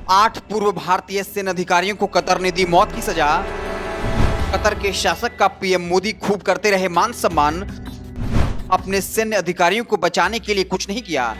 8 पूर्व भारतीय सैन्य अधिकारियों को कतर ने दी मौत की सजा। कतर के शासक का पीएम मोदी खूब करते रहे मान सम्मान, अपने सैन्य अधिकारियों को बचाने के लिए कुछ नहीं किया।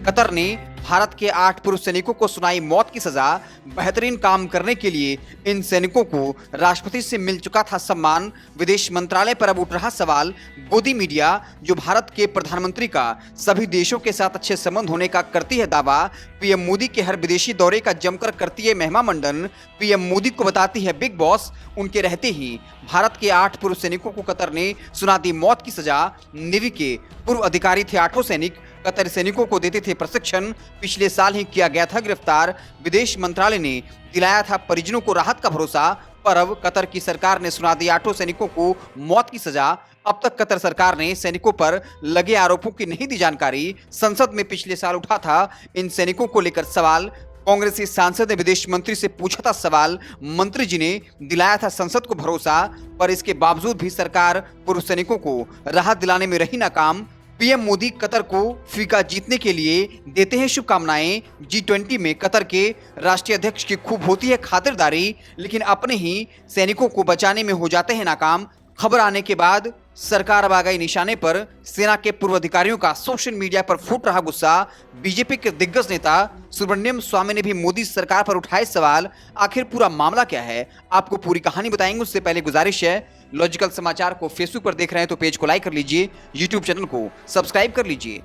कतर ने भारत के 8 पूर्व सैनिकों को सुनाई मौत की सजा। बेहतरीन काम करने के लिए इन सैनिकों को राष्ट्रपति से मिल चुका था सम्मान। विदेश मंत्रालय पर अब उठ रहा सवाल। गोदी मीडिया, जो भारत के प्रधानमंत्री का सभी देशों के साथ अच्छे संबंध होने का करती है दावा, पीएम मोदी के हर विदेशी दौरे का जमकर करती है महिमा मंडन, पीएम मोदी को बताती है बिग बॉस। उनके रहते ही भारत के 8 पूर्व सैनिकों को कतर ने सुना दी मौत की सजा। नेवी के पूर्व अधिकारी थे 8 सैनिक, कतर सैनिकों को देते थे प्रशिक्षण। पिछले साल ही किया गया था गिरफ्तार। विदेश मंत्रालय ने दिलाया था परिजनों को राहत का भरोसा, पर अब कतर की सरकार ने सुना दी 8 सैनिकों को मौत की सजा। अब तक कतर सरकार ने सैनिकों पर लगे आरोपों की नहीं दी जानकारी। संसद में पिछले साल उठा था इन सैनिकों को लेकर सवाल। कांग्रेसी सांसद ने विदेश मंत्री से पूछा था सवाल। मंत्री जी ने दिलाया था संसद को भरोसा, पर इसके बावजूद भी सरकार पूर्व सैनिकों को राहत दिलाने में रही नाकाम। पीएम मोदी कतर को फीका जीतने के लिए देते हैं शुभकामनाएं। G20 में कतर के राष्ट्रीय अध्यक्ष की खूब होती है खातिरदारी, लेकिन अपने ही सैनिकों को बचाने में हो जाते हैं नाकाम। खबर आने के बाद सरकार अब आ गई निशाने पर। सेना के पूर्व अधिकारियों का सोशल मीडिया पर फूट रहा गुस्सा। बीजेपी के दिग्गज नेता सुब्रमण्यम स्वामी ने भी मोदी सरकार पर उठाए सवाल। आखिर पूरा मामला क्या है, आपको पूरी कहानी बताएंगे। उससे पहले गुजारिश है, लॉजिकल समाचार को फेसबुक पर देख रहे हैं तो पेज को लाइक कर लीजिए, यूट्यूब चैनल को सब्सक्राइब कर लीजिए।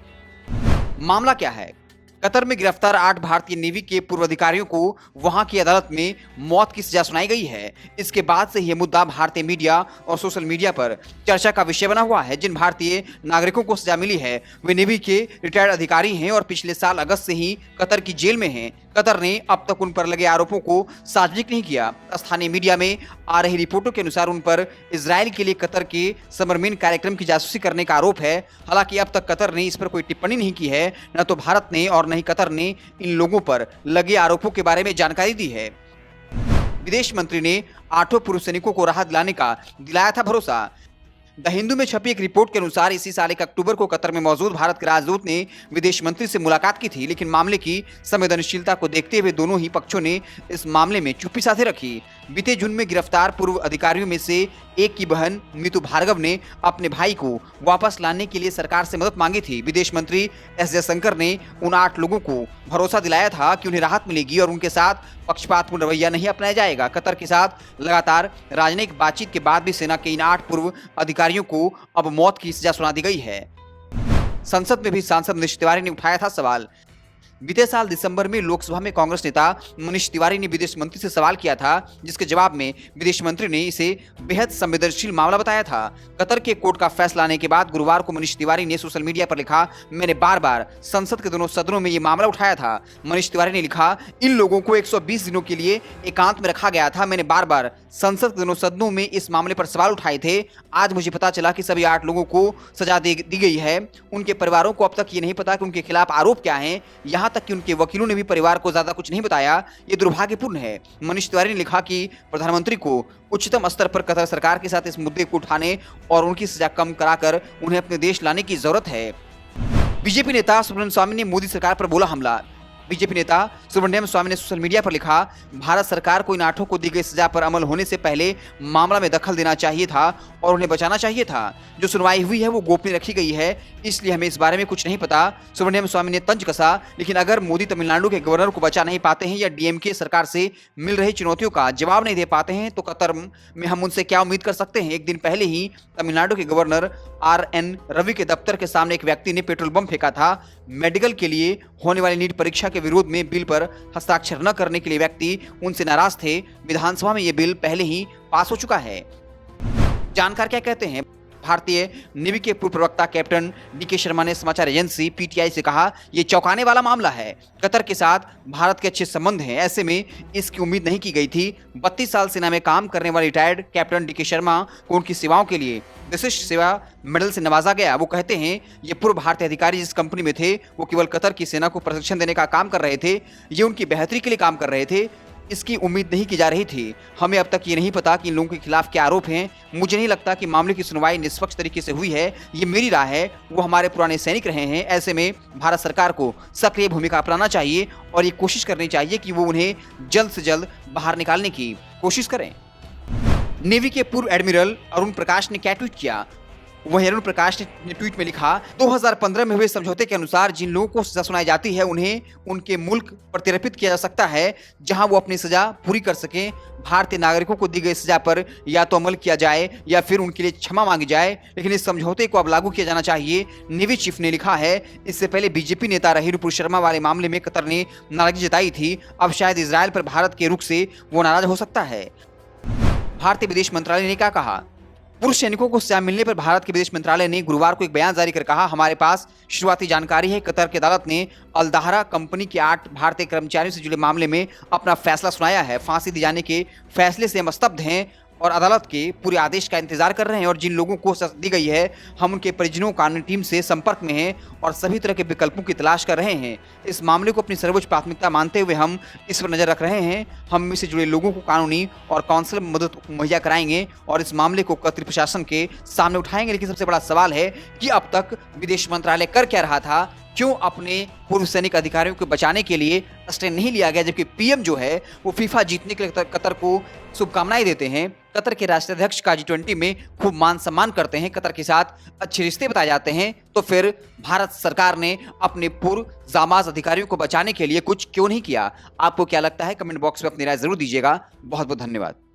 मामला क्या है? कतर में गिरफ्तार 8 भारतीय नेवी के पूर्व अधिकारियों को वहां की अदालत में मौत की सजा सुनाई गई है। इसके बाद से यह मुद्दा भारतीय मीडिया और सोशल मीडिया पर चर्चा का विषय बना हुआ है। जिन भारतीय नागरिकों को सजा मिली है वे नेवी के रिटायर्ड अधिकारी हैं और पिछले साल अगस्त से ही कतर की जेल में हैं। कतर ने अब तक उन पर लगे आरोपों को सार्वजनिक नहीं किया। स्थानीय मीडिया में आ रही रिपोर्टों के अनुसार उन पर इजरायल के लिए कतर के समरमेन कार्यक्रम की जासूसी करने का आरोप है। हालांकि अब तक कतर ने इस पर कोई टिप्पणी नहीं की है। न तो भारत ने और न ही कतर ने इन लोगों पर लगे आरोपों के बारे में जानकारी दी है। विदेश मंत्री ने 8 पूर्व सैनिकों को राहत दिलाने का दिलाया था भरोसा। द हिंदू में छपी एक रिपोर्ट के अनुसार इसी साल 1 अक्टूबर को कतर में मौजूद भारत के राजदूत ने विदेश मंत्री से मुलाकात की थी, लेकिन मामले की संवेदनशीलता को देखते हुए दोनों ही पक्षों ने इस मामले में चुप्पी साधे रखी। बीते जून में गिरफ्तार पूर्व अधिकारियों में से एक की बहन मीतू भार्गव ने अपने भाई को वापस लाने के लिए सरकार से मदद मांगी थी। विदेश मंत्री एस जयशंकर ने उन 8 लोगों को भरोसा दिलाया था कि उन्हें राहत मिलेगी और उनके साथ पक्षपातपूर्ण रवैया नहीं अपनाया जाएगा। कतर के साथ लगातार राजनयिक बातचीत के बाद भी सेना के इन 8 पूर्व अधिकारियों को अब मौत की सजा सुना दी गई है। संसद में भी सांसद मनीष तिवारी ने उठाया था सवाल। बीते साल दिसंबर में लोकसभा में कांग्रेस नेता मनीष तिवारी ने विदेश मंत्री से सवाल किया था, जिसके जवाब में विदेश मंत्री ने इसे बेहद संवेदनशील मामला बताया था। कतर के कोर्ट का फैसला आने के बाद गुरुवार को मनीष तिवारी ने सोशल मीडिया पर लिखा, मैंने बार बार संसद के दोनों सदनों में ये मामला उठाया था। मनीष तिवारी ने लिखा, इन लोगों को 120 दिनों के लिए एकांत में रखा गया था। मैंने बार बार संसद के दोनों सदनों में इस मामले पर सवाल उठाए थे। आज मुझे पता चला कि सभी 8 लोगों को सजा दी गई है। उनके परिवारों को अब तक ये नहीं पता कि उनके खिलाफ आरोप क्या हैं। यहाँ तक कि उनके वकीलों ने भी परिवार को ज्यादा कुछ नहीं बताया। ये दुर्भाग्यपूर्ण है। मनीष तिवारी ने लिखा कि प्रधानमंत्री को उच्चतम स्तर पर कतर सरकार के साथ इस मुद्दे को उठाने और उनकी सजा कम कराकर उन्हें अपने देश लाने की जरूरत है। बीजेपी नेता सुब्रमण्यम स्वामी ने मोदी सरकार पर बोला हमला। बीजेपी नेता सुब्रमण्यम स्वामी ने सोशल मीडिया पर लिखा, भारत सरकार को इन 8 को दी गई सजा पर अमल होने से पहले मामला में दखल देना चाहिए था और उन्हें बचाना चाहिए था। जो सुनवाई हुई है वो गोपनीय रखी गई है, इसलिए हमें इस बारे में कुछ नहीं पता। सुब्रमण्यम स्वामी ने तंज कसा, लेकिन अगर मोदी तमिलनाडु के गवर्नर को बचा नहीं पाते हैं या डीएमके सरकार से मिल रही चुनौतियों का जवाब नहीं दे पाते हैं तो कतर में हम उनसे क्या उम्मीद कर सकते हैं। एक दिन पहले ही तमिलनाडु के गवर्नर RN रवि के दफ्तर के सामने एक व्यक्ति ने पेट्रोल बम फेंका था। मेडिकल के लिए होने वाली नीट परीक्षा के विरोध में बिल पर हस्ताक्षर न करने के लिए व्यक्ति उनसे नाराज थे। विधानसभा में यह बिल पहले ही पास हो चुका है। जानकार क्या कहते हैं? भारतीय नेवी के पूर्व प्रवक्ता कैप्टन DK शर्मा ने समाचार एजेंसी PTI से कहा, यह चौंकाने वाला मामला है। कतर के साथ भारत के अच्छे संबंध हैं, ऐसे में इसकी उम्मीद नहीं की गई थी। 32 साल सेना में काम करने वाले रिटायर्ड कैप्टन DK शर्मा को उनकी सेवाओं के लिए विशिष्ट सेवा मेडल से नवाजा गया। वो कहते हैं, ये पूर्व भारतीय अधिकारी जिस कंपनी में थे वो केवल कतर की सेना को प्रशिक्षण देने का काम कर रहे थे। ये उनकी बेहतरी के लिए काम कर रहे थे। इसकी उम्मीद नहीं की जा रही थी। हमें अब तक ये नहीं पता कि इन लोगों के खिलाफ क्या आरोप हैं। मुझे नहीं लगता कि मामले की सुनवाई निष्पक्ष तरीके से हुई है। ये मेरी राय है। वो हमारे पुराने सैनिक रहे हैं। ऐसे में भारत सरकार को सक्रिय भूमिका अपनाना चाहिए और ये कोशिश करनी चाहिए कि वो उन्हें जल्द से जल्द बाहर निकालने की कोशिश करें। नेवी के पूर्व एडमिरल अरुण प्रकाश ने क्या ट्वीट किया? वहीं अरुण प्रकाश ने ट्वीट में लिखा, 2015 में हुए समझौते के अनुसार जिन लोगों को सजा सुनाई जाती है उन्हें उनके मुल्क प्रत्यर्पित किया जा सकता है जहां वो अपनी सजा पूरी कर सकें। भारतीय नागरिकों को दी गई सजा पर या तो अमल किया जाए या फिर उनके लिए क्षमा मांगी जाए, लेकिन इस समझौते को अब लागू किया जाना चाहिए। नेवी चीफ ने लिखा है। इससे पहले बीजेपी नेता रही नुपुर शर्मा वाले मामले में कतर ने नाराजगी जताई थी। अब शायद इजरायल पर भारत के रुख से वो नाराज हो सकता है। भारतीय विदेश मंत्रालय ने क्या कहा? पूर्व सैनिकों को सजा मिलने पर भारत के विदेश मंत्रालय ने गुरुवार को एक बयान जारी कर कहा, हमारे पास शुरुआती जानकारी है। कतर की अदालत ने अल दहरा कंपनी के 8 भारतीय कर्मचारियों से जुड़े मामले में अपना फैसला सुनाया है। फांसी दिए जाने के फैसले से हम स्तब्ध हैं और अदालत के पूरे आदेश का इंतजार कर रहे हैं। और जिन लोगों को सजा दी गई है, हम उनके परिजनों कानूनी टीम से संपर्क में हैं और सभी तरह के विकल्पों की तलाश कर रहे हैं। इस मामले को अपनी सर्वोच्च प्राथमिकता मानते हुए हम इस पर नजर रख रहे हैं। हम इससे जुड़े लोगों को कानूनी और काउंसिल मदद मुहैया कराएंगे और इस मामले को कतर प्रशासन के सामने उठाएंगे। लेकिन सबसे बड़ा सवाल है कि अब तक विदेश मंत्रालय कर क्या रहा था? क्यों अपने पूर्व सैनिक अधिकारियों को बचाने के लिए स्टैंड नहीं लिया गया, जबकि पीएम जो है वो फीफा जीतने के लिए कतर को शुभकामनाएं देते हैं। कतर के राष्ट्राध्यक्ष का G20 में खूब मान सम्मान करते हैं, कतर के साथ अच्छे रिश्ते बताए जाते हैं। तो फिर भारत सरकार ने अपने पूर्व जामाज अधिकारियों को बचाने के लिए कुछ क्यों नहीं किया? आपको क्या लगता है? कमेंट बॉक्स में अपनी राय जरूर दीजिएगा। बहुत बहुत धन्यवाद।